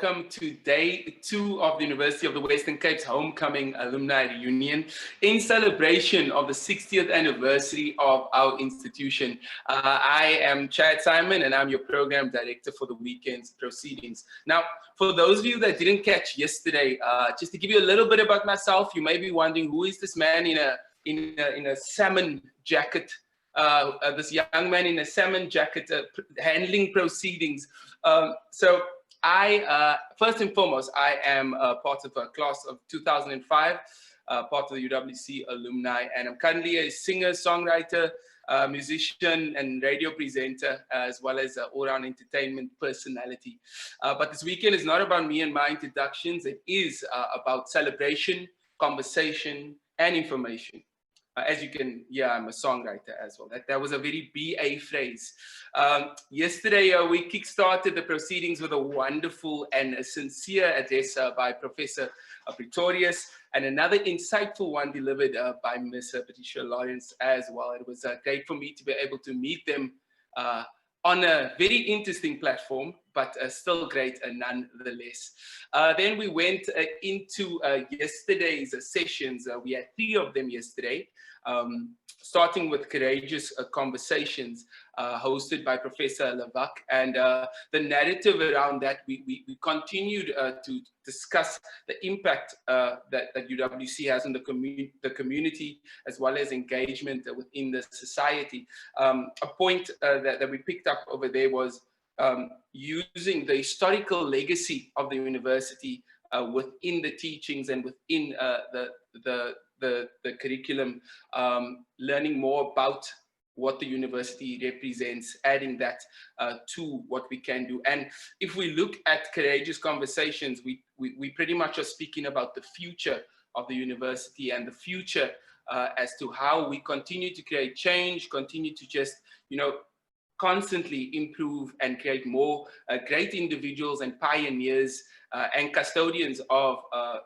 welcome to day 2 of the University of the Western Cape's Homecoming Alumni Reunion in celebration of the 60th anniversary of our institution. I am Chad Simon and I'm your program director for the weekend's proceedings. Now, for those of you that didn't catch yesterday, just to give you a little bit about myself, you may be wondering who is this man in a salmon jacket, this young man in a salmon jacket handling proceedings. So I, first and foremost, I am part of a class of 2005, part of the UWC alumni, and I'm currently a singer, songwriter, musician, and radio presenter, as well as an all-round entertainment personality. But this weekend is not about me and my introductions. It is about celebration, conversation, and information. As you can hear, I'm a songwriter as well. That was a very BA phrase. Yesterday, we kickstarted the proceedings with a wonderful and a sincere address by Professor Pretorius, and another insightful one delivered by Ms. Patricia Lawrence as well. It was great for me to be able to meet them on a very interesting platform, but still great nonetheless. Then we went into yesterday's sessions. We had 3 of them yesterday, starting with Courageous Conversations, hosted by Professor Levak. And the narrative around that, we continued to discuss the impact that UWC has on the community, as well as engagement within the society. A point that we picked up over there was using the historical legacy of the university within the teachings and within the curriculum, learning more about what the university represents, adding that to what we can do. And if we look at Courageous Conversations, we pretty much are speaking about the future of the university and the future as to how we continue to create change, continue to just, constantly improve and create more great individuals and pioneers and custodians of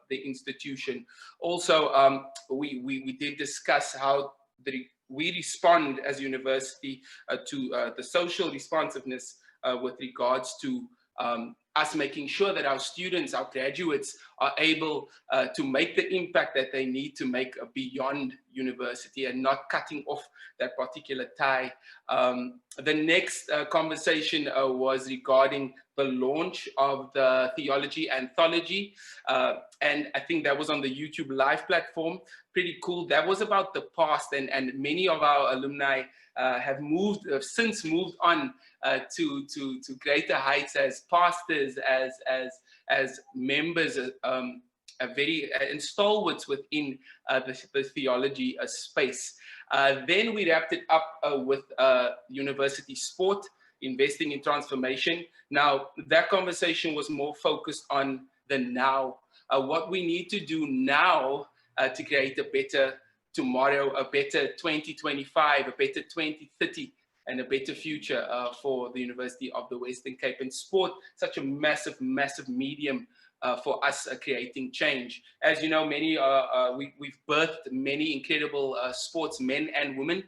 the institution. Also, we did discuss how we respond as a university to the social responsiveness with regards to us making sure that our students, our graduates, are able to make the impact that they need to make beyond university and not cutting off that particular tie. The next conversation was regarding the launch of the Theology Anthology. And I think that was on the YouTube Live platform. Pretty cool. That was about the past, and many of our alumni have since moved on to greater heights as pastors, as members, very stalwarts within the theology space. Then we wrapped it up with university sport, investing in transformation. Now, that conversation was more focused on the now, what we need to do now to create a better tomorrow, a better 2025, a better 2030, and a better future for the University of the Western Cape. And sport, such a massive, massive medium for us creating change. As you know, we've birthed many incredible sportsmen and women,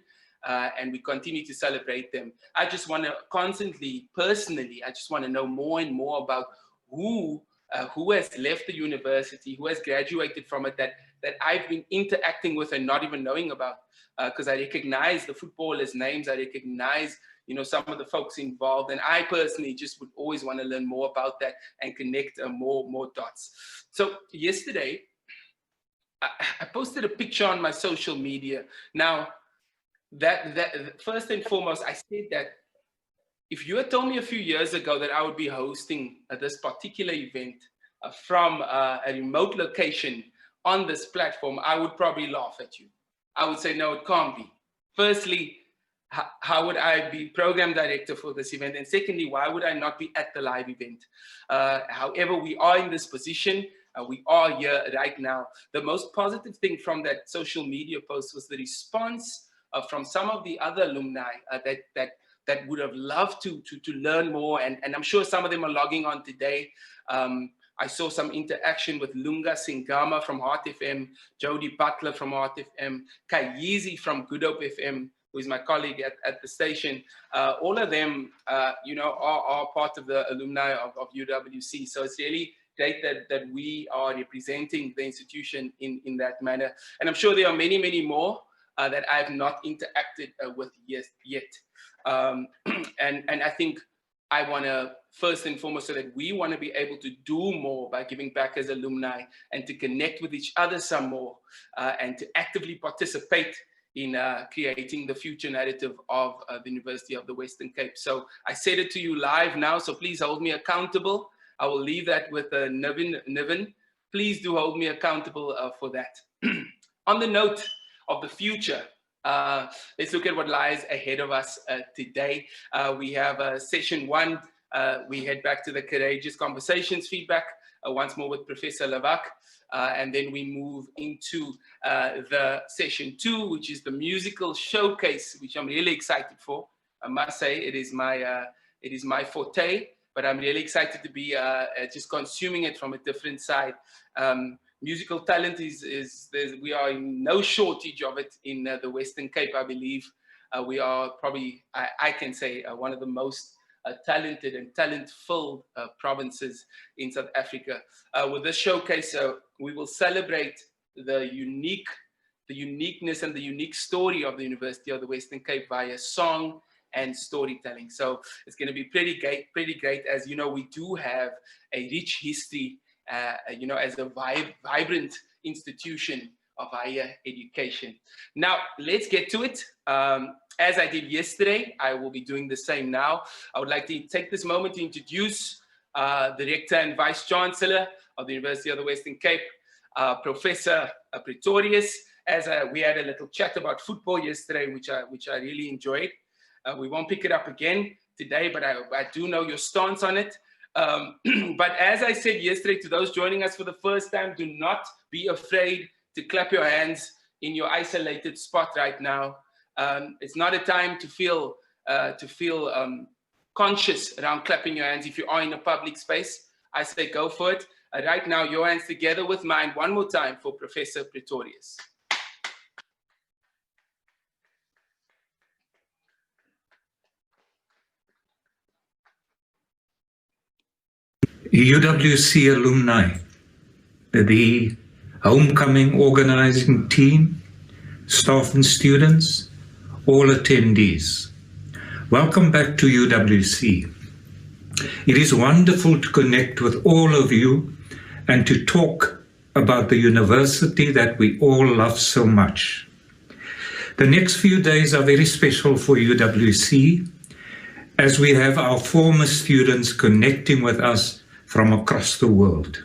and we continue to celebrate them. I just want to constantly, personally, I just want to know more and more about who has left the university, who has graduated from it, that I've been interacting with and not even knowing about, because I recognize the footballers' names, I recognize some of the folks involved, and I personally just would always want to learn more about that and connect more dots. So yesterday, I posted a picture on my social media. Now, that first and foremost, I said that if you had told me a few years ago that I would be hosting this particular event from a remote location on this platform, I would probably laugh at you. I would say, no, it can't be. Firstly, how would I be program director for this event? And secondly, why would I not be at the live event? However, we are in this position. We are here right now. The most positive thing from that social media post was the response from some of the other alumni that would have loved to learn more. And I'm sure some of them are logging on today. I saw some interaction with Lunga Singama from Heart FM, Jody Butler from Heart FM, Kayizi from Good Hope FM, who is my colleague at the station, all of them, are part of the alumni of UWC. So it's really great that we are representing the institution in that manner. And I'm sure there are many, many more that I have not interacted with yet. And I think I want to, first and foremost, so that we want to be able to do more by giving back as alumni and to connect with each other some more and to actively participate in creating the future narrative of the University of the Western Cape. So I said it to you live now, so please hold me accountable. I will leave that with Niven. Please do hold me accountable for that. On the note of the future, let's look at what lies ahead of us today. We have session 1. We head back to the Courageous Conversations feedback once more with Professor Levak. And then we move into the session 2, which is the musical showcase, which I'm really excited for. I must say it is my forte, but I'm really excited to be just consuming it from a different side. Musical talent we are in no shortage of it in the Western Cape, I believe. We are probably, I can say, one of the most talented and talent-filled provinces in South Africa. With this showcase, we will celebrate the uniqueness and the unique story of the University of the Western Cape via song and storytelling. So it's going to be pretty great. As you know, we do have a rich history, as a vibrant institution of higher education. Now, let's get to it. As I did yesterday, I will be doing the same now. I would like to take this moment to introduce the Rector and Vice Chancellor of the University of the Western Cape, Professor Pretorius. As we had a little chat about football yesterday, which I really enjoyed. We won't pick it up again today, but I do know your stance on it. But as I said yesterday to those joining us for the first time, do not be afraid to clap your hands in your isolated spot right now. It's not a time to feel conscious around clapping your hands if you are in a public space. I say go for it. Right now, your hands together with mine one more time for Professor Pretorius. UWC alumni, the homecoming organizing team, staff and students, all attendees. Welcome back to UWC. It is wonderful to connect with all of you and to talk about the university that we all love so much. The next few days are very special for UWC as we have our former students connecting with us from across the world.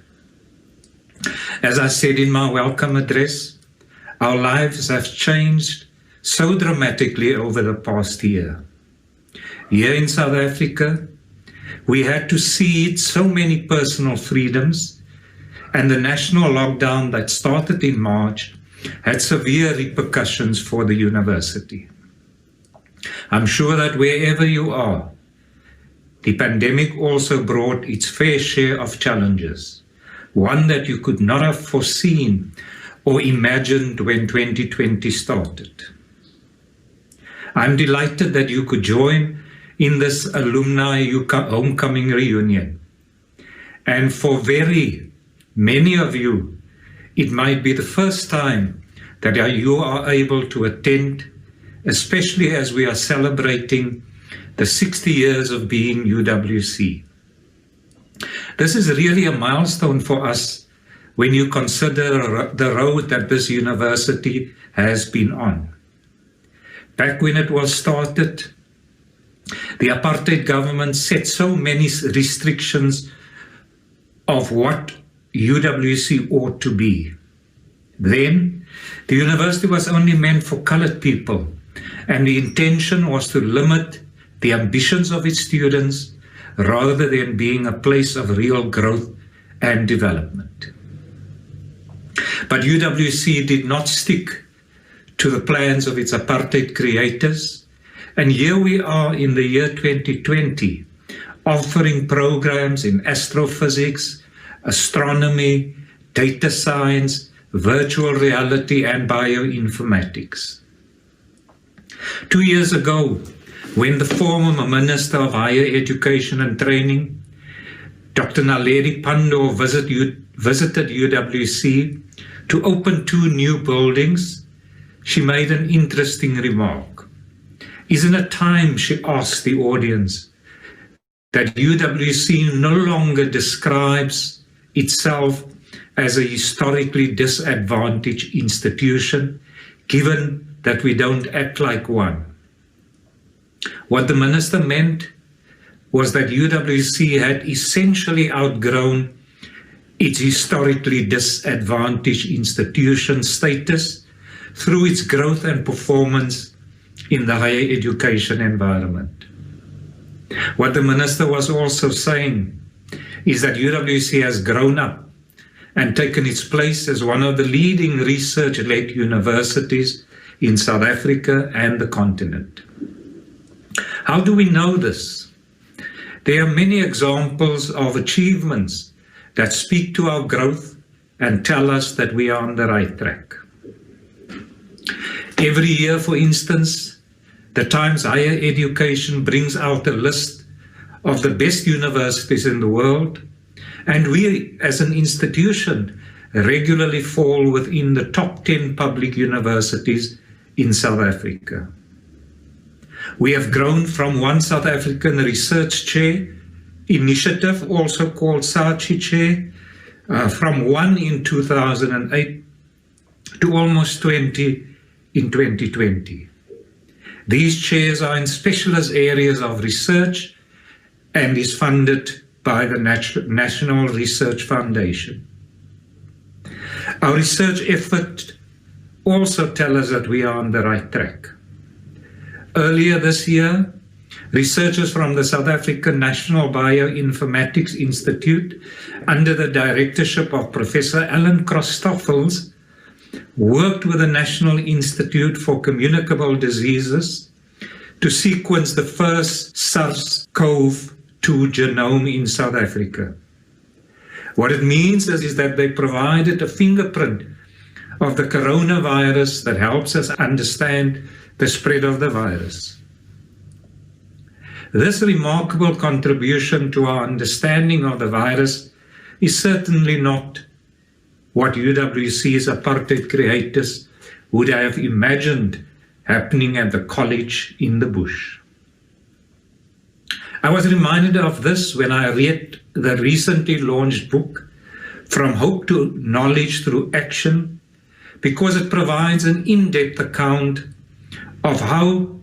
As I said in my welcome address, our lives have changed so dramatically over the past year. Here in South Africa, we had to cede so many personal freedoms, and the national lockdown that started in March had severe repercussions for the university. I'm sure that wherever you are, the pandemic also brought its fair share of challenges, one that you could not have foreseen or imagined when 2020 started. I'm delighted that you could join in this alumni homecoming reunion. And for very many of you, it might be the first time that you are able to attend, especially as we are celebrating the 60 years of being UWC. This is really a milestone for us when you consider the road that this university has been on. Back when it was started, the apartheid government set so many restrictions of what UWC ought to be. Then, the university was only meant for colored people, and the intention was to limit the ambitions of its students rather than being a place of real growth and development. But UWC did not stick to the plans of its apartheid creators, and here we are in the year 2020, offering programs in astrophysics, astronomy, data science, virtual reality, and bioinformatics. 2 years ago, when the former Minister of Higher Education and Training, Dr. Naledi Pandor, visited UWC to open 2 new buildings, she made an interesting remark. Isn't it time, she asked the audience, that UWC no longer describes itself as a historically disadvantaged institution, given that we don't act like one? What the minister meant was that UWC had essentially outgrown its historically disadvantaged institution status through its growth and performance in the higher education environment. What the minister was also saying is that UWC has grown up and taken its place as one of the leading research-led universities in South Africa and the continent. How do we know this? There are many examples of achievements that speak to our growth and tell us that we are on the right track. Every year, for instance, the Times Higher Education brings out a list of the best universities in the world, and we as an institution regularly fall within the top 10 public universities in South Africa. We have grown from one South African research chair initiative, also called SACHI chair, from 1 in 2008 to almost 20 in 2020. These chairs are in specialist areas of research and is funded by the National Research Foundation. Our research effort also tells us that we are on the right track. Earlier this year, researchers from the South African National Bioinformatics Institute, under the directorship of Professor Alan Christoffels, worked with the National Institute for Communicable Diseases to sequence the first SARS-CoV-2 genome in South Africa. What it means is that they provided a fingerprint of the coronavirus that helps us understand the spread of the virus. This remarkable contribution to our understanding of the virus is certainly not what UWC's apartheid creators would have imagined happening at the college in the bush. I was reminded of this when I read the recently launched book, From Hope to Knowledge Through Action, because it provides an in-depth account of how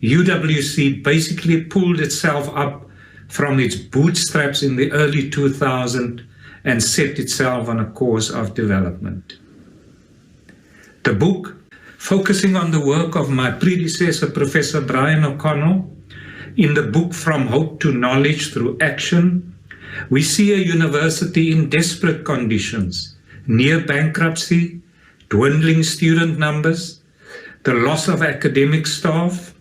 UWC basically pulled itself up from its bootstraps in the early 2000s and set itself on a course of development. The book, focusing on the work of my predecessor, Professor Brian O'Connell, in the book From Hope to Knowledge Through Action, we see a university in desperate conditions, near bankruptcy, dwindling student numbers, the loss of academic staff,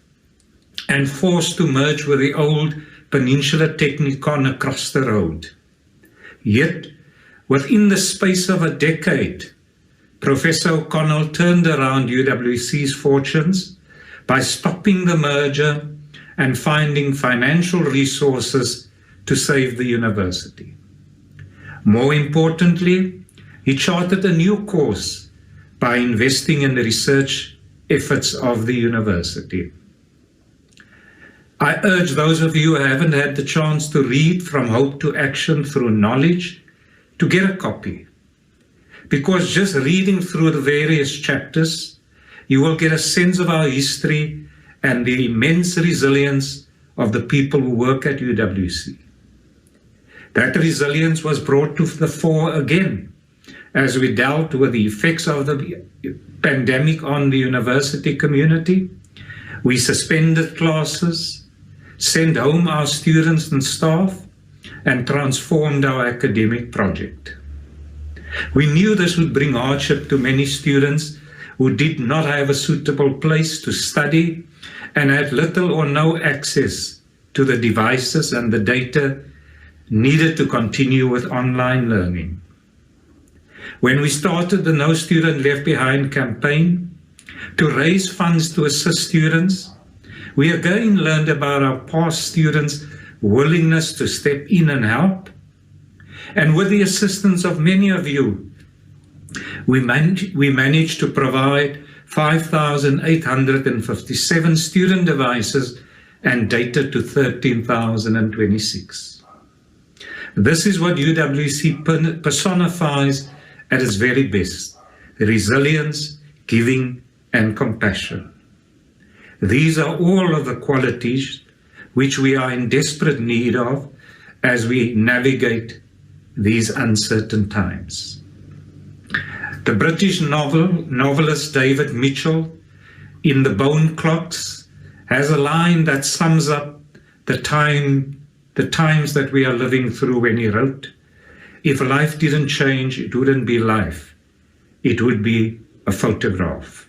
and forced to merge with the old Peninsula Technikon across the road. Yet, within the space of a decade, Professor O'Connell turned around UWC's fortunes by stopping the merger and finding financial resources to save the university. More importantly, he charted a new course by investing in the research efforts of the university. I urge those of you who haven't had the chance to read From Hope to Action Through Knowledge to get a copy, because just reading through the various chapters, you will get a sense of our history and the immense resilience of the people who work at UWC. That resilience was brought to the fore again as we dealt with the effects of the pandemic on the university community. We suspended classes, sent home our students and staff, and transformed our academic project. We knew this would bring hardship to many students who did not have a suitable place to study and had little or no access to the devices and the data needed to continue with online learning. When we started the No Student Left Behind campaign, to raise funds to assist students. We again learned about our past students' willingness to step in and help. And with the assistance of many of you, we managed to provide 5,857 student devices and data to 13,026. This is what UWC personifies at its very best: resilience, giving, and compassion. These are all of the qualities which we are in desperate need of as we navigate these uncertain times. The British novelist David Mitchell, in The Bone Clocks, has a line that sums up the times that we are living through when he wrote, "If life didn't change, it wouldn't be life. It would be a photograph."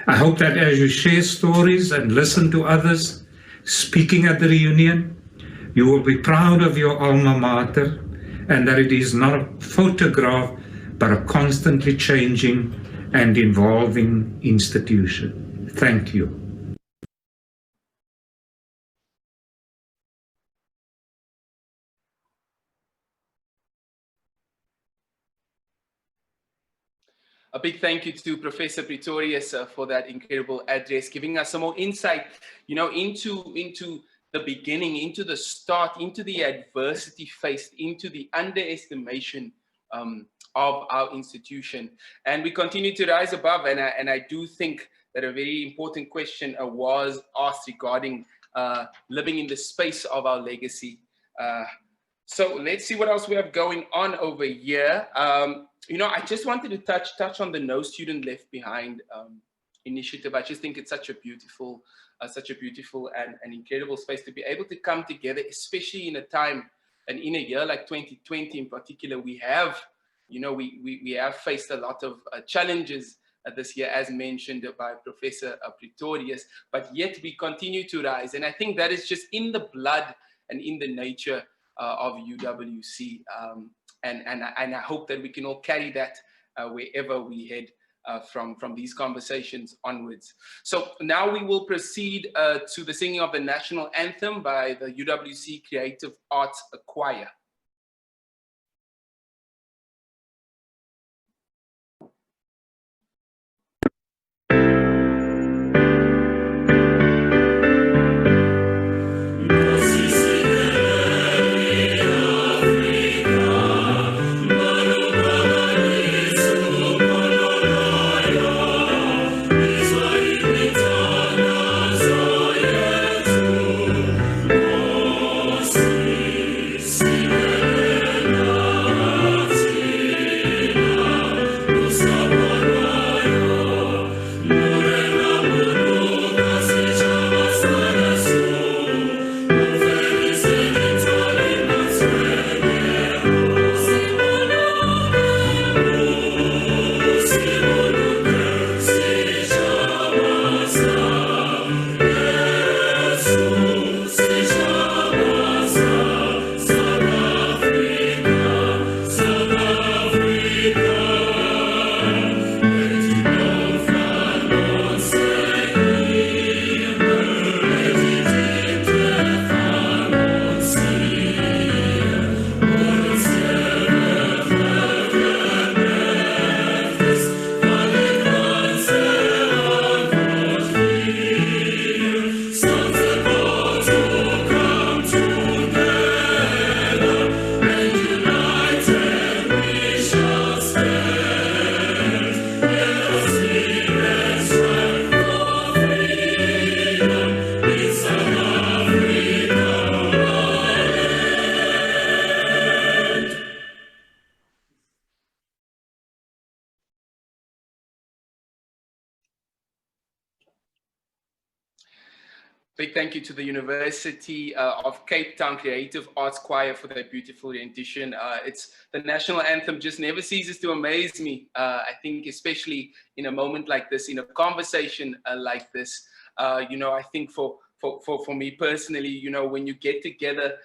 I hope that as you share stories and listen to others speaking at the reunion, you will be proud of your alma mater and that it is not a photograph, but a constantly changing and evolving institution. Thank you. A big thank you to Professor Pretorius for that incredible address, giving us some more insight, into the beginning, into the start, into the adversity faced, into the underestimation of our institution. And we continue to rise above. And I do think that a very important question was asked regarding living in the space of our legacy. So let's see what else we have going on over here. I just wanted to touch on the No Student Left Behind initiative. I just think it's such a beautiful and incredible space to be able to come together, especially in a time and in a year like 2020 in particular. We have, we have faced a lot of challenges this year, as mentioned by Professor Pretorius, but yet we continue to rise. And I think that is just in the blood and in the nature of UWC. And I hope that we can all carry that wherever we head from these conversations onwards. So now we will proceed to the singing of the national anthem by the UWC Creative Arts Choir. Big thank you to the University of Cape Town Creative Arts Choir for that beautiful rendition. It's the national anthem just never ceases to amaze me. I think especially in a moment like this, in a conversation like this, I think for me personally, when you get together,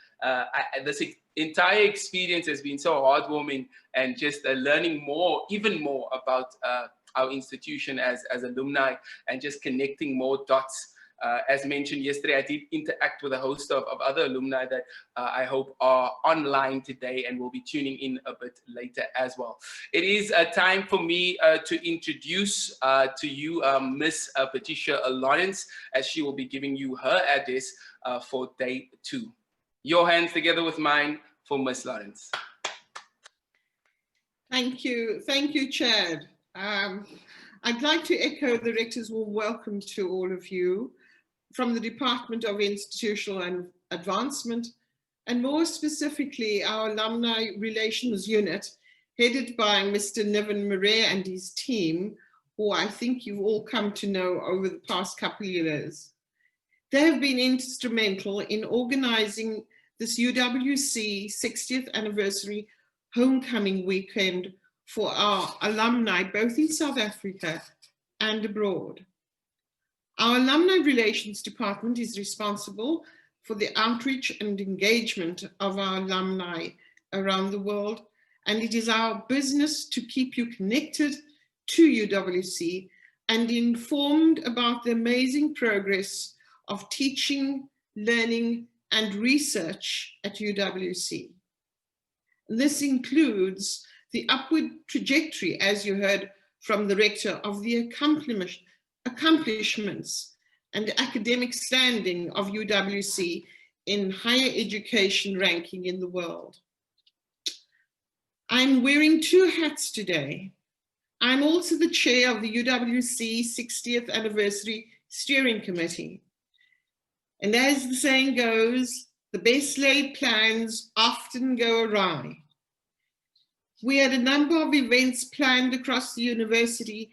this entire experience has been so heartwarming and just learning more, even more about our institution as alumni and just connecting more dots. As mentioned yesterday, I did interact with a host of other alumni that I hope are online today and will be tuning in a bit later as well. It is time for me to introduce to you Miss Patricia Lawrence, as she will be giving you her address for day 2. Your hands together with mine for Miss Lawrence. Thank you, Chad. I'd like to echo the Rector's warm welcome to all of you from the Department of Institutional Advancement, and more specifically our Alumni Relations Unit, headed by Mr. Niven Murray and his team, who I think you've all come to know over the past couple of years. They have been instrumental in organizing this UWC 60th anniversary homecoming weekend for our alumni, both in South Africa and abroad. Our Alumni Relations Department is responsible for the outreach and engagement of our alumni around the world, and it is our business to keep you connected to UWC and informed about the amazing progress of teaching, learning, and research at UWC. This includes the upward trajectory, as you heard from the Rector, of the accomplishments and academic standing of UWC in higher education ranking in the world. I'm wearing 2 hats today. I'm also the chair of the UWC 60th Anniversary Steering Committee. And as the saying goes, the best laid plans often go awry. We had a number of events planned across the university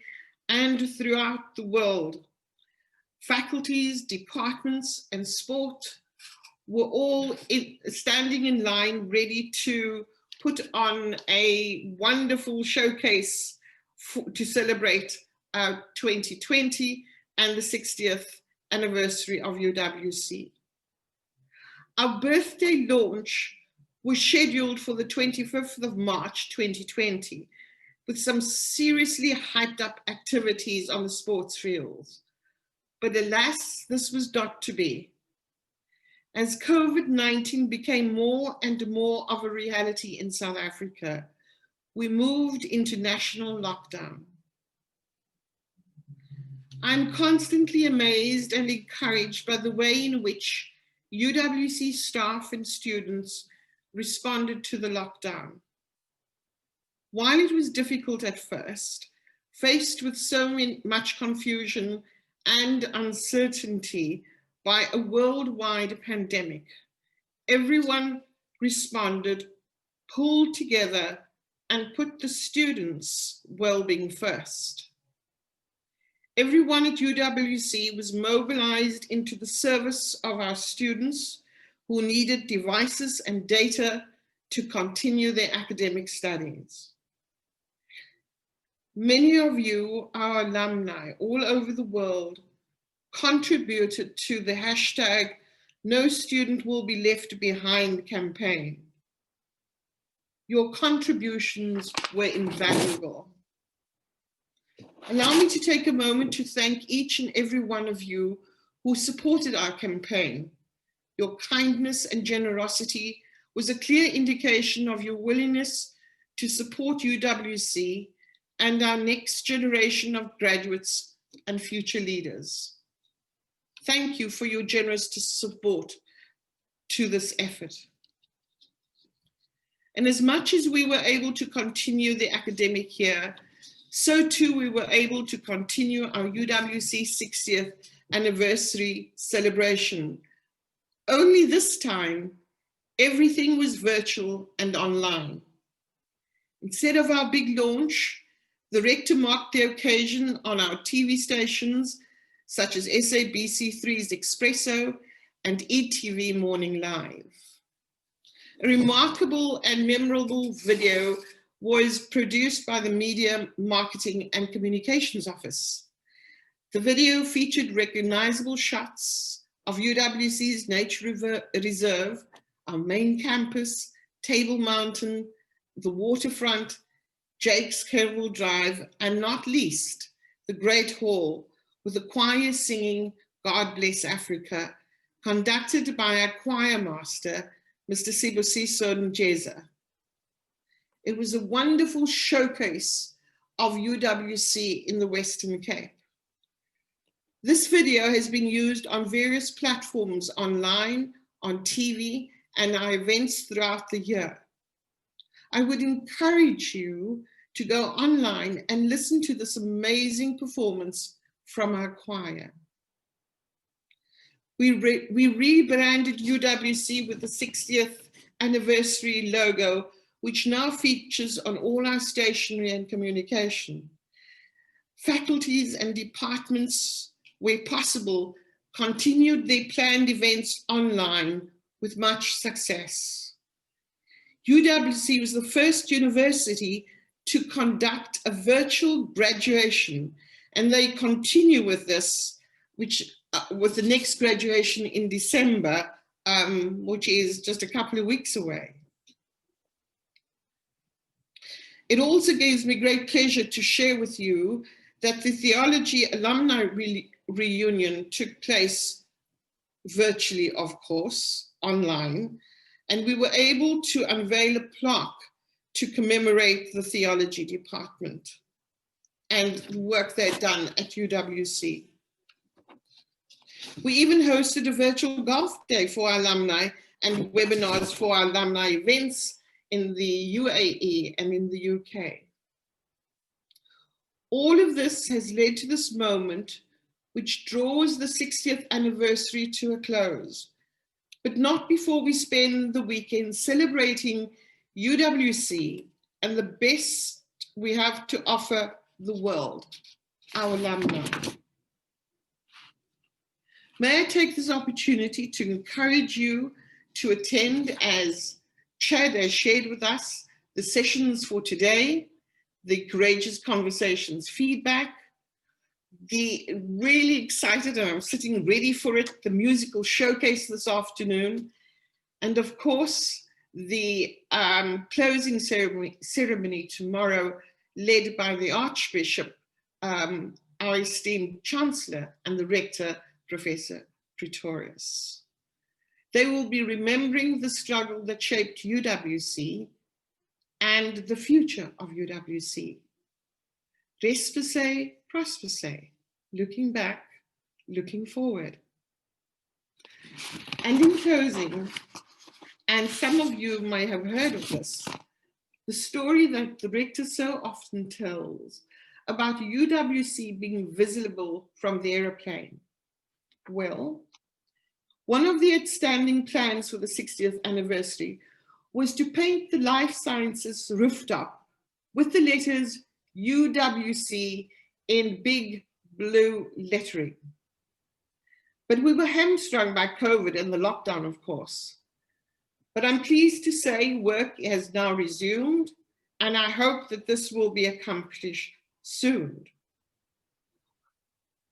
and throughout the world. Faculties, departments, and sport were all standing in line, ready to put on a wonderful showcase to celebrate 2020 and the 60th anniversary of UWC. Our birthday launch was scheduled for the 25th of March 2020, with some seriously hyped up activities on the sports fields. But alas, this was not to be. As COVID-19 became more and more of a reality in South Africa, we moved into national lockdown. I'm constantly amazed and encouraged by the way in which UWC staff and students responded to the lockdown. While it was difficult at first, faced with so much confusion and uncertainty by a worldwide pandemic, everyone responded, pulled together, and put the students' well-being first. Everyone at UWC was mobilized into the service of our students who needed devices and data to continue their academic studies. Many of you, our alumni all over the world, contributed to the hashtag No Student Will Be Left Behind campaign. Your contributions were invaluable. Allow me to take a moment to thank each and every one of you who supported our campaign. Your kindness and generosity was a clear indication of your willingness to support UWC and our next generation of graduates and future leaders. Thank you for your generous support to this effort. And as much as we were able to continue the academic year, so too we were able to continue our UWC 60th anniversary celebration. Only this time, everything was virtual and online. Instead of our big launch, the Rector marked the occasion on our TV stations, such as SABC3's Expresso and ETV Morning Live. A remarkable and memorable video was produced by the Media Marketing and Communications Office. The video featured recognizable shots of UWC's Nature Reserve, our main campus, Table Mountain, the waterfront, Jake's Kerwell Drive, and not least, the Great Hall, with the choir singing God Bless Africa, conducted by our choir master, Mr. Sibusiso Njeza. It was a wonderful showcase of UWC in the Western Cape. This video has been used on various platforms online, on TV, and our events throughout the year. I would encourage you to go online and listen to this amazing performance from our choir. We rebranded UWC with the 60th anniversary logo, which now features on all our stationery and communication. Faculties and departments, where possible, continued their planned events online with much success. UWC was the first university to conduct a virtual graduation, and they continue with this, with the next graduation in December, which is just a couple of weeks away. It also gives me great pleasure to share with you that the Theology Alumni Reunion took place virtually, of course, online, and we were able to unveil a plaque to commemorate the theology department and the work they've done at UWC. We even hosted a virtual golf day for our alumni and webinars for our alumni events in the UAE and in the UK. All of this has led to this moment, which draws the 60th anniversary to a close, but not before we spend the weekend celebrating UWC and the best we have to offer the world, our alumni. May I take this opportunity to encourage you to attend, as Chad has shared with us, the sessions for today, the Courageous Conversations feedback, the really excited, and I'm sitting ready for it, the musical showcase this afternoon, and of course, the closing ceremony tomorrow, led by the Archbishop, our esteemed Chancellor, and the Rector, Professor Pretorius. They will be remembering the struggle that shaped UWC and the future of UWC. Respite, prosperite, looking back, looking forward. And in closing, and some of you may have heard of this, the story that the Rector so often tells about UWC being visible from the aeroplane. Well, one of the outstanding plans for the 60th anniversary was to paint the life sciences rooftop with the letters UWC in big blue lettering. But we were hamstrung by COVID and the lockdown, of course. But I'm pleased to say work has now resumed, and I hope that this will be accomplished soon.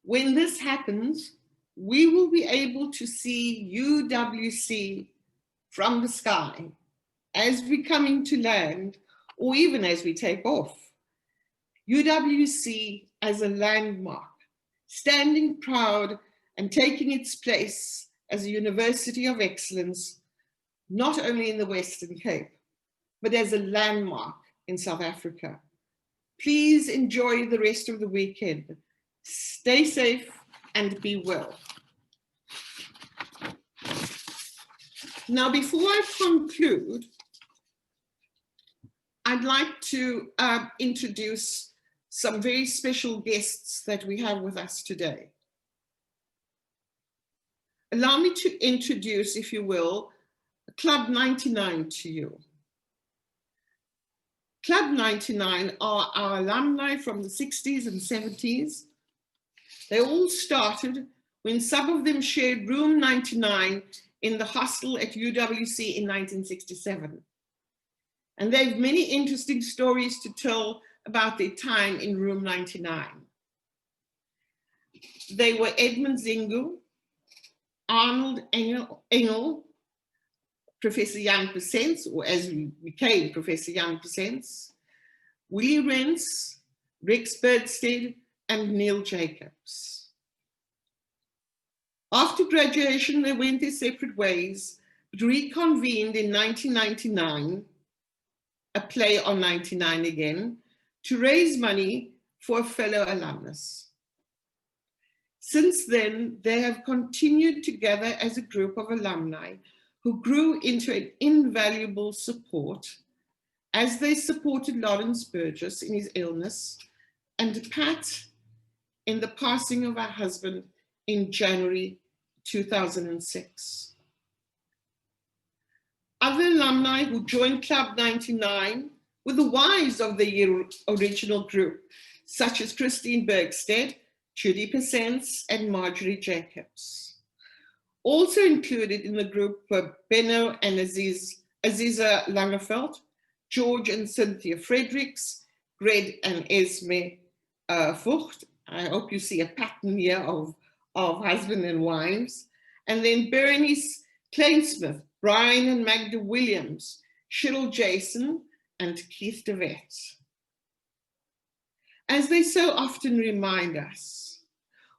When this happens, we will be able to see UWC from the sky as we come into land, or even as we take off. UWC as a landmark, standing proud and taking its place as a university of excellence, not only in the Western Cape, but as a landmark in South Africa. Please enjoy the rest of the weekend. Stay safe and be well. Now, before I conclude, I'd like to introduce some very special guests that we have with us today. Allow me to introduce, if you will, Club 99 to you. Club 99 are our alumni from the 60s and 70s. They all started when some of them shared room 99 in the hostel at UWC in 1967. And they have many interesting stories to tell about their time in room 99. They were Edmund Zingu, Arnold Engel, Professor Jan Pesens, or as we became Professor Jan Pesens, Willie Rents, Rex Bergstead, and Neil Jacobs. After graduation, they went their separate ways, but reconvened in 1999, a play on 99 again, to raise money for a fellow alumnus. Since then, they have continued to gather as a group of alumni who grew into an invaluable support as they supported Lawrence Burgess in his illness and Pat in the passing of her husband in January 2006. Other alumni who joined Club 99 were the wives of the original group, such as Christine Bergstead, Judy Persence, and Marjorie Jacobs. Also included in the group were Benno and Aziza Langeveld, George and Cynthia Fredericks, Gred and Esme Vught. I hope you see a pattern here of husband and wives. And then Berenice Kleinsmith, Brian and Magda Williams, Cheryl Jason, and Keith DeVette. As they so often remind us,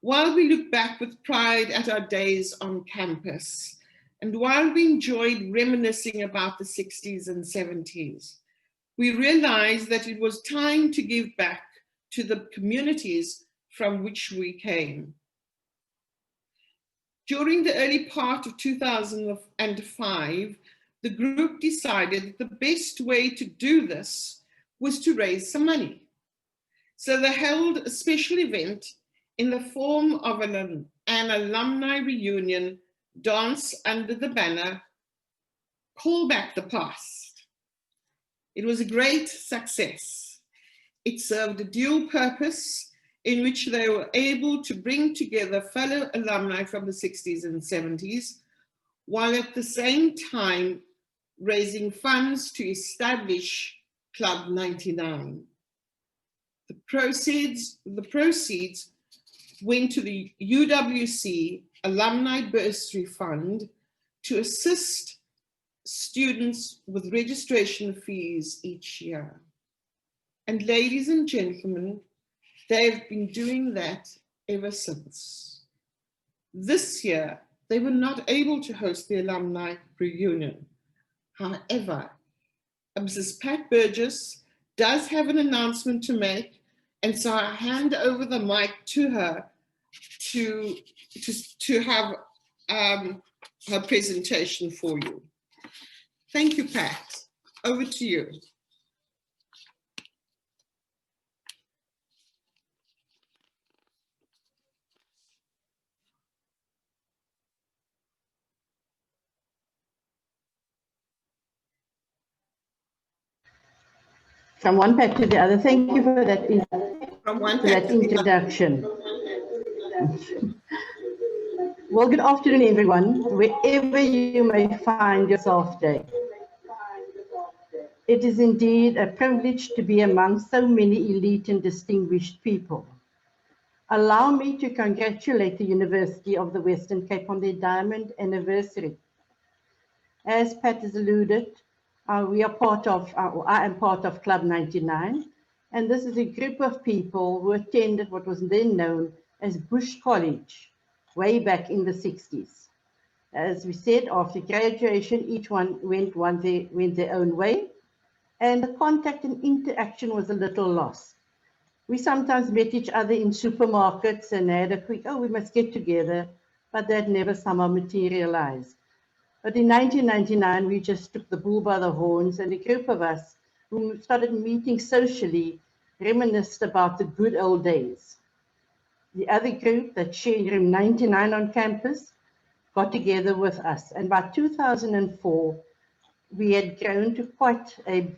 while we look back with pride at our days on campus, and while we enjoyed reminiscing about the 60s and 70s, we realized that it was time to give back to the communities from which we came. During the early part of 2005, the group decided that the best way to do this was to raise some money. So they held a special event in the form of an alumni reunion dance under the banner, Call Back the Past. It was a great success. It served a dual purpose in which they were able to bring together fellow alumni from the 60s and 70s, while at the same time raising funds to establish Club 99. The proceeds went to the UWC Alumni Bursary Fund to assist students with registration fees each year. And ladies and gentlemen, they've been doing that ever since. This year, they were not able to host the alumni reunion. However, Mrs. Pat Burgess does have an announcement to make, and so I hand over the mic to her to have her presentation for you. Thank you, Pat. Over to you. From one pack to the other. Thank you for that, introduction. Well, good afternoon, everyone, wherever you may find yourself today. It is indeed a privilege to be among so many elite and distinguished people. Allow me to congratulate the University of the Western Cape on their diamond anniversary. As Pat has alluded, I am part of Club 99, and this is a group of people who attended what was then known as Bush College, way back in the 60s. As we said, after graduation, each one went their own way, and the contact and interaction was a little lost. We sometimes met each other in supermarkets and had a quick, oh, we must get together, but that never somehow materialized. But in 1999, we just took the bull by the horns, and a group of us who started meeting socially reminisced about the good old days. The other group that shared room 99 on campus got together with us, and by 2004, we had grown to quite a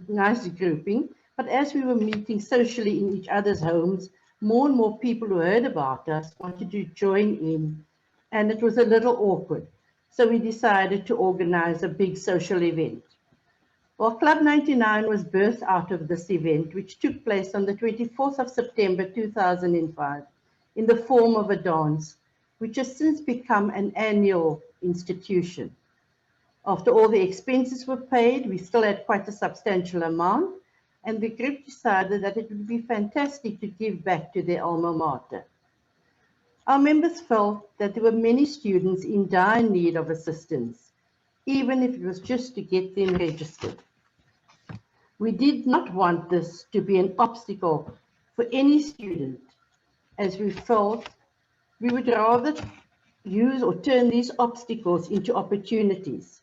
nice grouping. But as we were meeting socially in each other's homes, more and more people who heard about us wanted to join in, and it was a little awkward. So we decided to organize a big social event. Well, Club 99 was birthed out of this event, which took place on the 24th of September 2005 in the form of a dance, which has since become an annual institution. After all the expenses were paid, we still had quite a substantial amount, and the group decided that it would be fantastic to give back to their alma mater. Our members felt that there were many students in dire need of assistance, even if it was just to get them registered. We did not want this to be an obstacle for any student, as we felt we would rather use or turn these obstacles into opportunities.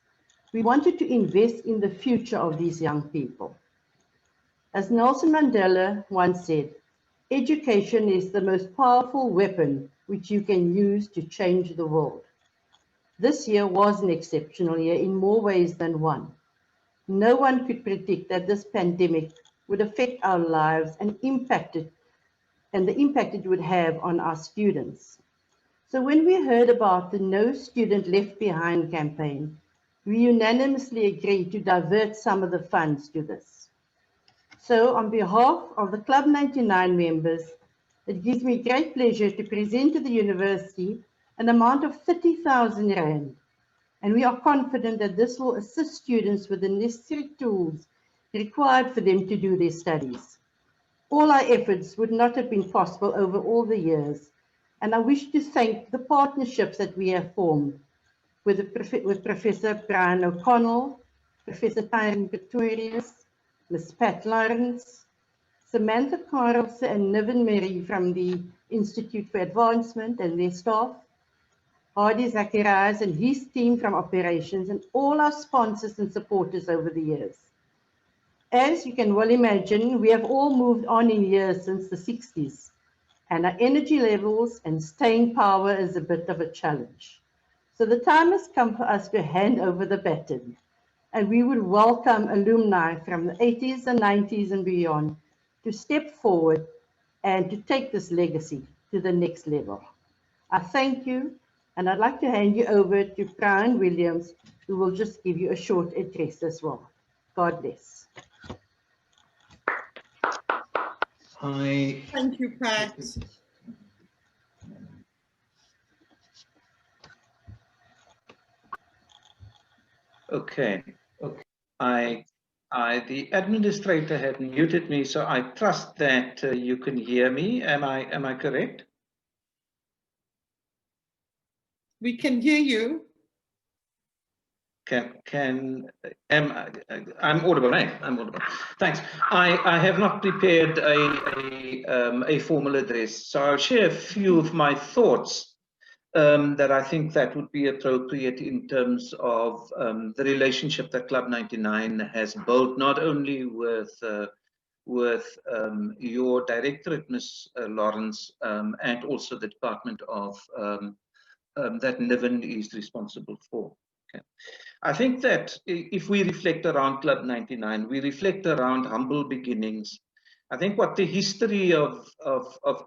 We wanted to invest in the future of these young people. As Nelson Mandela once said, education is the most powerful weapon which you can use to change the world. This year was an exceptional year in more ways than one. No one could predict that this pandemic would affect our lives and the impact it would have on our students. So when we heard about the No Student Left Behind campaign, we unanimously agreed to divert some of the funds to this. So on behalf of the Club 99 members, it gives me great pleasure to present to the university an amount of 30,000 Rand. And we are confident that this will assist students with the necessary tools required for them to do their studies. All our efforts would not have been possible over all the years, and I wish to thank the partnerships that we have formed with Professor Brian O'Connell, Professor Tyron Pretorius, Ms. Pat Lawrence, Samantha Carlson and Niven Mary from the Institute for Advancement and their staff, Hardy Zacharias and his team from operations, and all our sponsors and supporters over the years. As you can well imagine, we have all moved on in years since the 60s, and our energy levels and staying power is a bit of a challenge. So the time has come for us to hand over the baton, and we would welcome alumni from the 80s and 90s and beyond to step forward and to take this legacy to the next level. I thank you, and I'd like to hand you over to Brian Williams, who will just give you a short address as well. God bless. Thank you, Pat. Okay. The administrator had muted me, so I trust that you can hear me. Am I correct? We can hear you. I'm audible, eh? I'm audible. Thanks. I have not prepared a formal address, so I'll share a few of my thoughts that I think that would be appropriate in terms of the relationship that Club 99 has built, not only with your directorate, Ms. Lawrence, and also the department of that Niven is responsible for. Okay. I think that if we reflect around Club 99, we reflect around humble beginnings. I think what the history of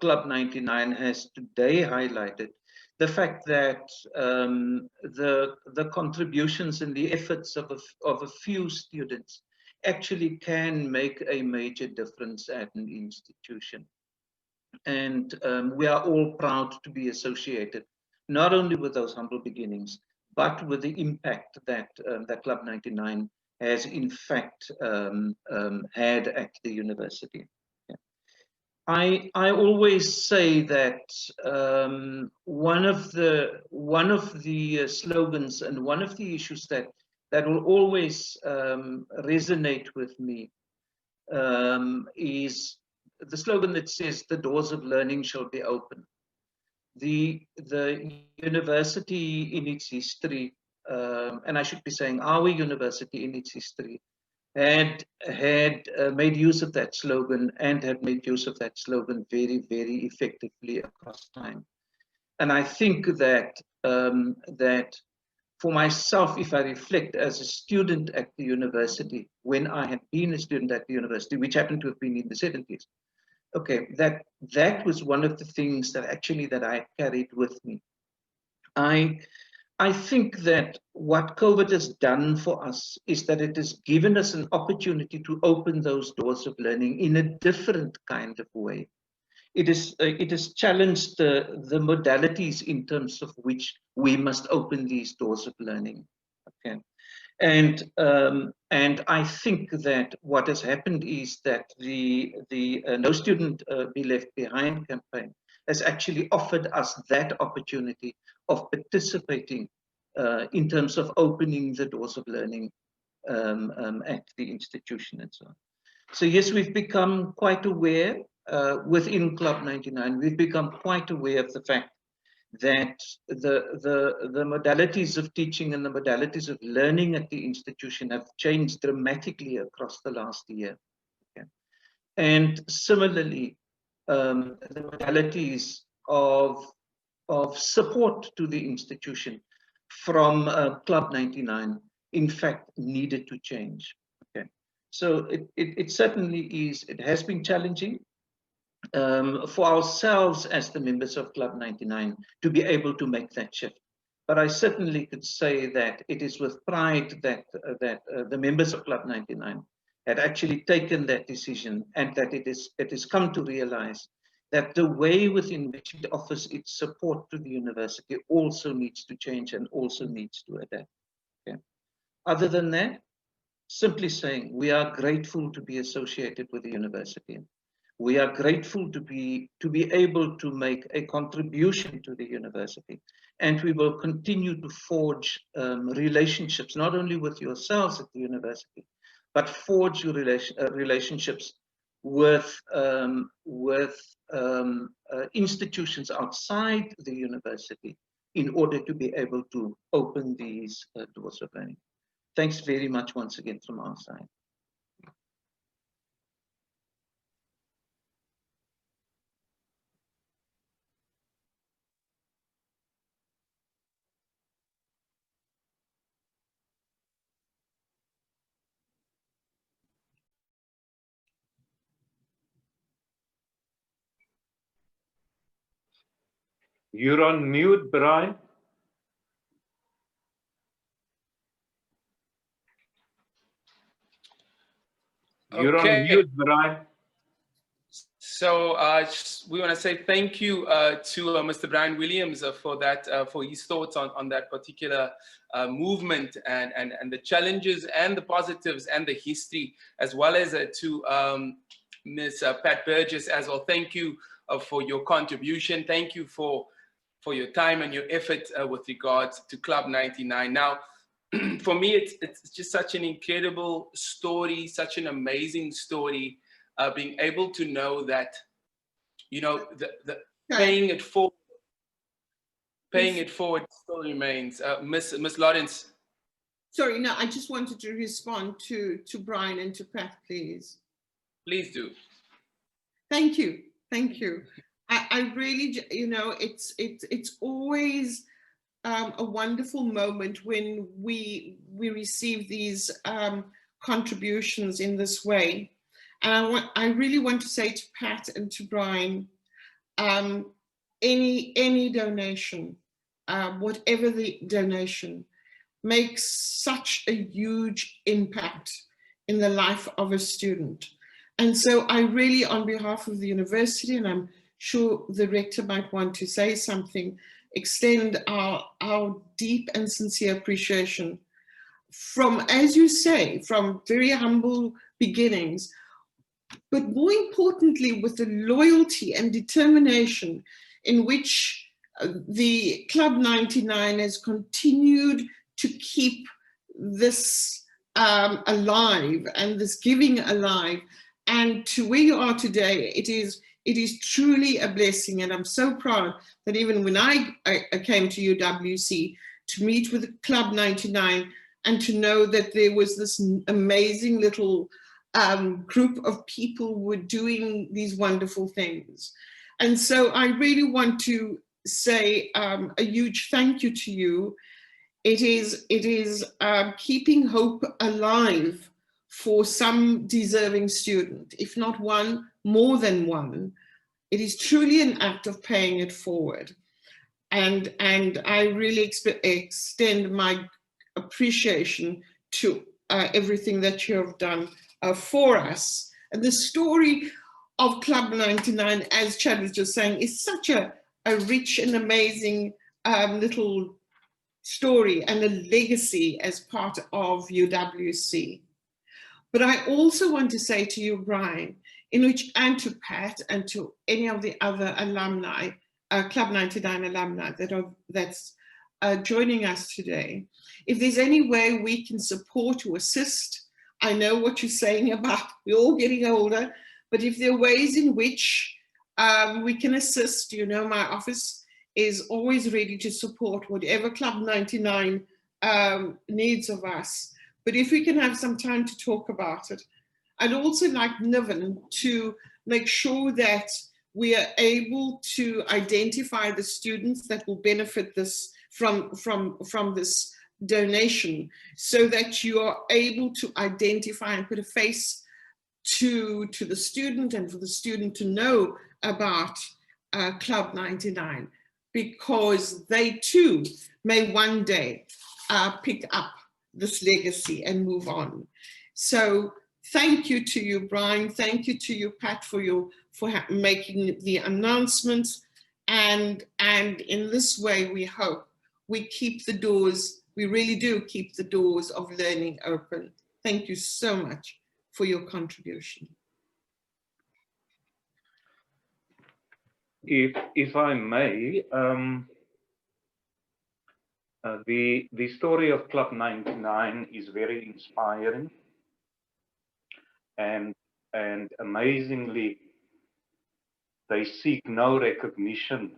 Club 99 has today highlighted, the fact that the contributions and the efforts of a few students actually can make a major difference at an institution. And we are all proud to be associated, not only with those humble beginnings, but with the impact that that Club 99 has in fact had at the university. Yeah. I always say that one of the slogans and one of the issues that will always resonate with me is the slogan that says, "The doors of learning shall be open." The university in its history, and I should be saying our university in its history, had made use of that slogan and had made use of that slogan very, very effectively across time. And I think that that for myself, if I reflect as a student at the university, when I had been a student at the university, which happened to have been in the 70s, okay, that was one of the things that actually that I carried with me. I think that what COVID has done for us is that it has given us an opportunity to open those doors of learning in a different kind of way. It has challenged the modalities in terms of which we must open these doors of learning. Okay. And I think that what has happened is that the No Student Be Left Behind campaign has actually offered us that opportunity of participating in terms of opening the doors of learning at the institution and so on. So yes, we've become quite aware within Club 99, we've become quite aware of the fact that the modalities of teaching and the modalities of learning at the institution have changed dramatically across the last year. Okay. And similarly, the modalities of support to the institution from Club 99, in fact, needed to change. Okay. So it certainly is, it has been challenging for ourselves as the members of Club 99 to be able to make that shift. But I certainly could say that it is with pride that the members of Club 99 had actually taken that decision, and that it is come to realize that the way within which it offers its support to the university also needs to change and also needs to adapt. Okay. Other than that, simply saying we are grateful to be associated with the university. We are grateful to be able to make a contribution to the university, and we will continue to forge relationships, not only with yourselves at the university, but forge relationships with institutions outside the university in order to be able to open these doors of learning. Thanks very much once again from our side. You're on mute, Brian. You're on mute, Brian. So we want to say thank you to Mr. Brian Williams for that, for his thoughts on that particular movement and the challenges and the positives and the history, as well as to Ms. Pat Burgess as well. Thank you for your contribution. Thank you for your time and your effort with regards to Club 99. Now, for me, it's just such an incredible story, such an amazing story, being able to know that, you know, the paying it forward still remains. Miss Lawrence. Sorry, no, I just wanted to respond to Brian and to Pat, please. Please do. Thank you. Thank you. I really, you know, it's always a wonderful moment when we receive these contributions in this way. And I really want to say to Pat and to Brian, any donation, whatever the donation, makes such a huge impact in the life of a student. And so I really, on behalf of the university, and I'm sure the rector might want to say something, extend our deep and sincere appreciation from, as you say, from very humble beginnings, but more importantly, with the loyalty and determination in which the Club 99 has continued to keep this alive and this giving alive. And to where you are today, it is truly a blessing. And I'm so proud that even when I came to UWC to meet with Club 99 and to know that there was this amazing little group of people who were doing these wonderful things. And so I really want to say a huge thank you to you. It is keeping hope alive for some deserving student, if not one, more than one. It is truly an act of paying it forward. And I really extend my appreciation to everything that you have done for us. And the story of Club 99, as Chad was just saying, is such a rich and amazing little story and a legacy as part of UWC. But I also want to say to you, Brian, and to Pat and to any of the other alumni, Club 99 alumni that's joining us today, if there's any way we can support or assist, I know what you're saying about we're all getting older, but if there are ways in which we can assist, you know, my office is always ready to support whatever Club 99 needs of us. But if we can have some time to talk about it, I'd also like Niven to make sure that we are able to identify the students that will benefit this from this donation, so that you are able to identify and put a face to the student, and for the student to know about Club 99, because they too may one day pick up this legacy and move on. So thank you to you, Brian. Thank you to you, Pat, for making the announcements. And in this way, we hope we keep the doors, we really do keep the doors of learning open. Thank you so much for your contribution. If I may, the story of Club 99 is very inspiring, and amazingly, they seek no recognition,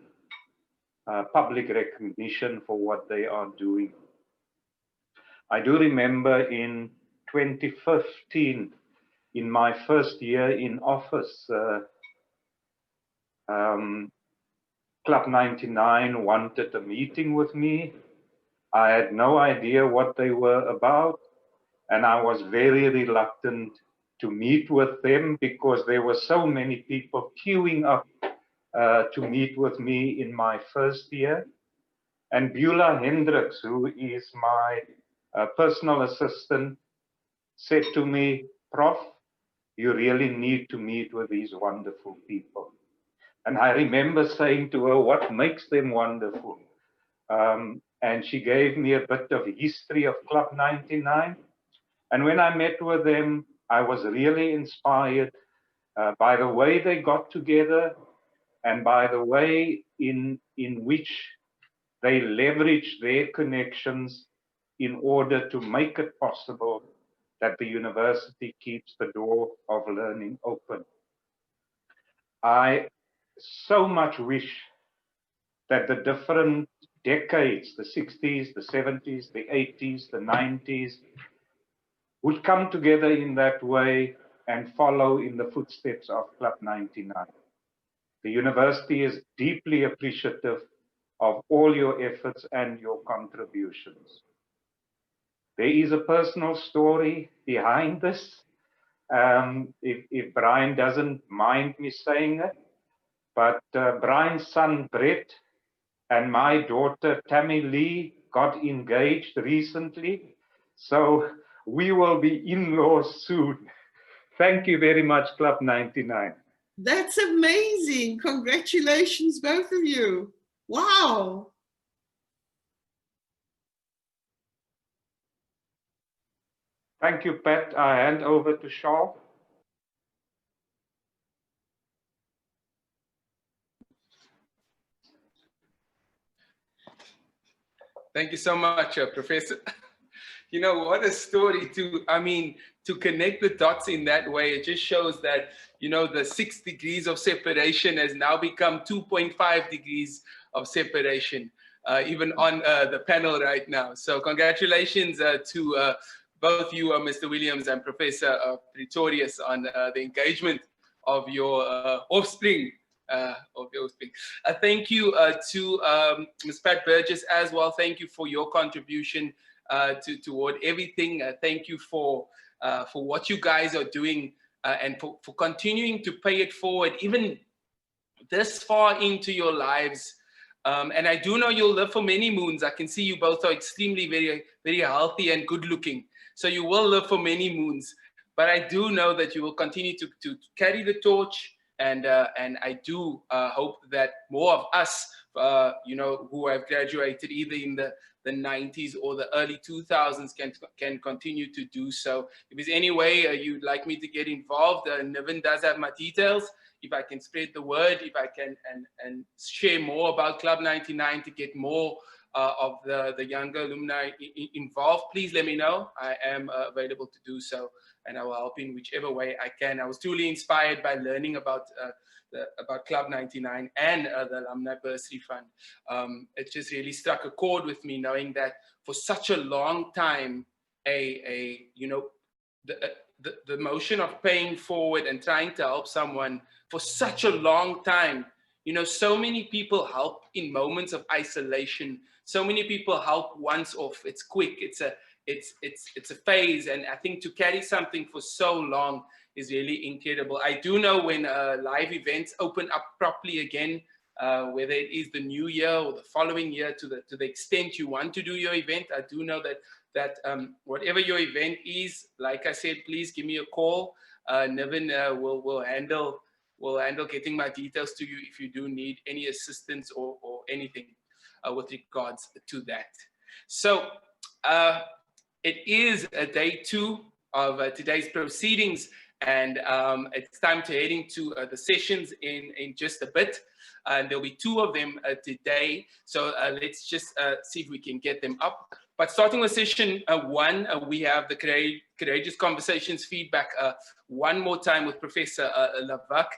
public recognition for what they are doing. I do remember in 2015, in my first year in office, Club 99 wanted a meeting with me. I had no idea what they were about, and I was very reluctant to meet with them because there were so many people queuing up to meet with me in my first year. And Beulah Hendricks, who is my personal assistant, said to me, "Prof, you really need to meet with these wonderful people." And I remember saying to her, "What makes them wonderful?" And she gave me a bit of history of Club 99. And when I met with them, I was really inspired by the way they got together and by the way in which they leveraged their connections in order to make it possible that the university keeps the door of learning open. I so much wish that the different decades, the 60s, the 70s, the 80s, the 90s, would come together in that way and follow in the footsteps of Club 99. The university is deeply appreciative of all your efforts and your contributions. There is a personal story behind this, if Brian doesn't mind me saying it, but Brian's son Brett and my daughter Tammy Lee got engaged recently, so we will be in-laws soon. Thank you very much, Club 99. That's amazing. Congratulations, both of you. Wow. Thank you, Pat. I hand over to Shaw. Thank you so much, Professor. You know, what a story to connect the dots in that way. It just shows that, you know, the 6 degrees of separation has now become 2.5 degrees of separation, even on the panel right now. So congratulations to both you, Mr. Williams and Professor Pretorius, on the engagement of your offspring. Thank you to Ms. Pat Burgess as well. Thank you for your contribution toward everything. Thank you for what you guys are doing and for continuing to pay it forward even this far into your lives. And I do know you'll live for many moons. I can see you both are extremely very, very healthy and good looking. So you will live for many moons. But I do know that you will continue to carry the torch. And I do hope that more of us you know, who have graduated either in the 90s or the early 2000s can continue to do so. If there's any way you'd like me to get involved, Niven does have my details. If I can spread the word, if I can and share more about Club 99 to get more of the younger alumni involved, please let me know. I am available to do so, and I will help in whichever way I can. I was truly inspired by learning about Club 99 and the Alumni Bursary Fund. It just really struck a chord with me, knowing that for such a long time, you know, the motion of paying forward and trying to help someone for such a long time, you know, so many people help in moments of isolation. So many people help once off. It's quick. It's a phase, and I think to carry something for so long is really incredible. I do know when live events open up properly again, whether it is the new year or the following year, to the extent you want to do your event, I do know that whatever your event is, like I said, please give me a call. Niven will handle getting my details to you if you do need any assistance or anything with regards to that. So it is day 2 of today's proceedings, and it's time to head into the sessions in just a bit. There'll be 2 of them today, so let's just see if we can get them up. But starting with session 1, we have the Courageous Conversations feedback one more time with Professor Lavac.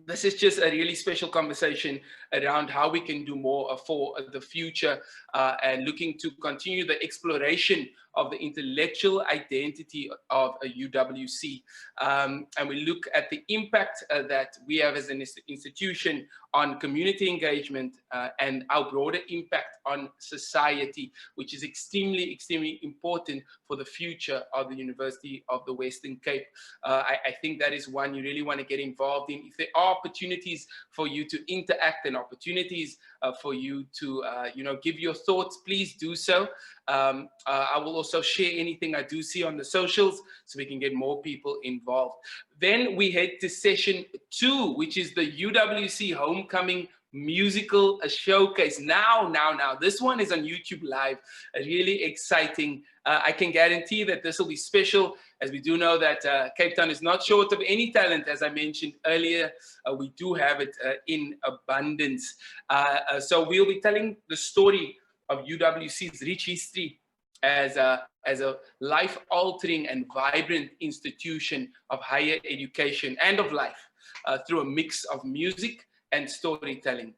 This is just a really special conversation around how we can do more for the future and looking to continue the exploration of the intellectual identity of a UWC. And we look at the impact that we have as an institution on community engagement and our broader impact on society, which is extremely, extremely important for the future of the University of the Western Cape. I think that is one you really want to get involved in. If there are opportunities for you to interact and opportunities for you to, you know, give your thoughts, please do so. I will also share anything I do see on the socials so we can get more people involved. Then we head to session 2, which is the UWC Homecoming Musical Showcase. Now, this one is on YouTube Live, really exciting. I can guarantee that this will be special, as we do know that Cape Town is not short of any talent. As I mentioned earlier, we do have it in abundance. So we'll be telling the story of UWC's rich history as a life-altering and vibrant institution of higher education and of life through a mix of music and storytelling.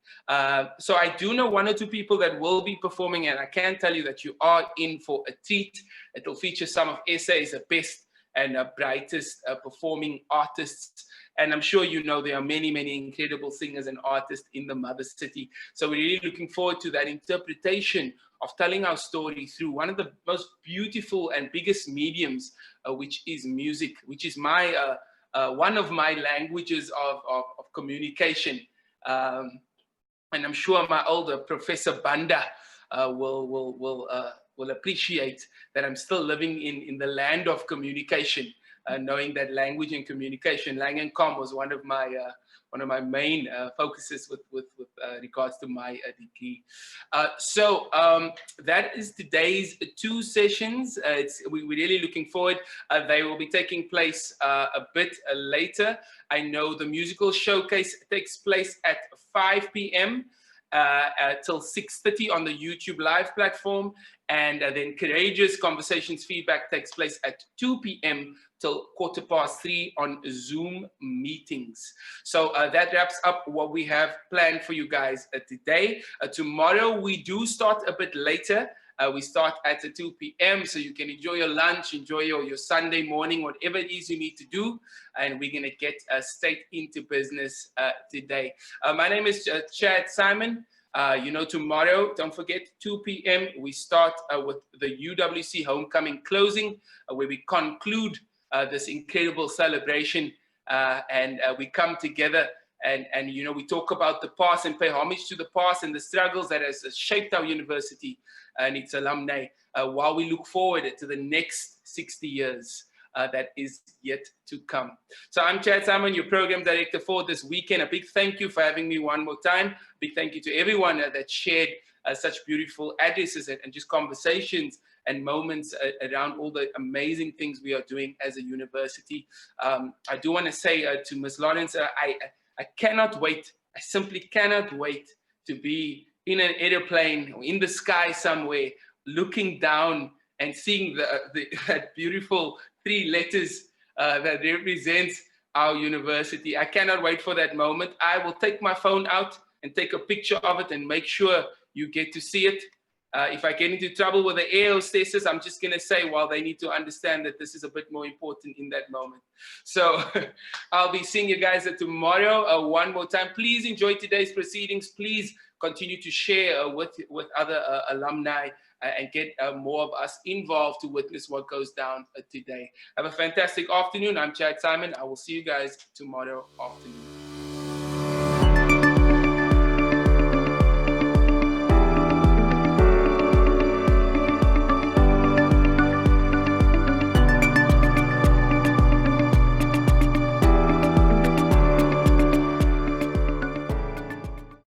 So I do know 1 or 2 people that will be performing, and I can tell you that you are in for a treat. It will feature some of SA's best and brightest performing artists. And I'm sure you know there are many, many incredible singers and artists in the mother city. So we're really looking forward to that interpretation of telling our story through one of the most beautiful and biggest mediums, which is music, which is my one of my languages of communication. And I'm sure my older Professor Banda will appreciate that I'm still living in the land of communication, knowing that language and communication, Lang and Com, was one of my main focuses with regards to my degree. So that is today's 2 sessions. We're really looking forward. They will be taking place a bit later. I know the musical showcase takes place at 5 p.m. Till 6:30 on the YouTube Live platform, and then Courageous Conversations feedback takes place at 2 p.m. till 3:15 on Zoom meetings. So that wraps up what we have planned for you guys today. Tomorrow we do start a bit later. We start at 2 p.m. so you can enjoy your lunch, enjoy your Sunday morning, whatever it is you need to do. And we're going to get straight into business today. My name is Chad Simon. You know, tomorrow, don't forget, 2 p.m. we start with the UWC Homecoming closing, where we conclude this incredible celebration, and we come together and you know, we talk about the past and pay homage to the past and the struggles that has shaped our university and its alumni, while we look forward to the next 60 years that is yet to come. So I'm Chad Simon, your program director for this weekend. A big thank you for having me one more time. Big thank you to everyone that shared such beautiful addresses and just conversations and moments around all the amazing things we are doing as a university. I do want to say to Ms. Lawrence, I cannot wait. I simply cannot wait to be in an airplane or in the sky somewhere, looking down and seeing that beautiful 3 letters that represents our university. I cannot wait for that moment. I will take my phone out and take a picture of it and make sure you get to see it. If I get into trouble with the air hostesses, I'm just going to say, well, they need to understand that this is a bit more important in that moment. So I'll be seeing you guys tomorrow one more time. Please enjoy today's proceedings. Please continue to share with other alumni and get more of us involved to witness what goes down today. Have a fantastic afternoon. I'm Chad Simon. I will see you guys tomorrow afternoon.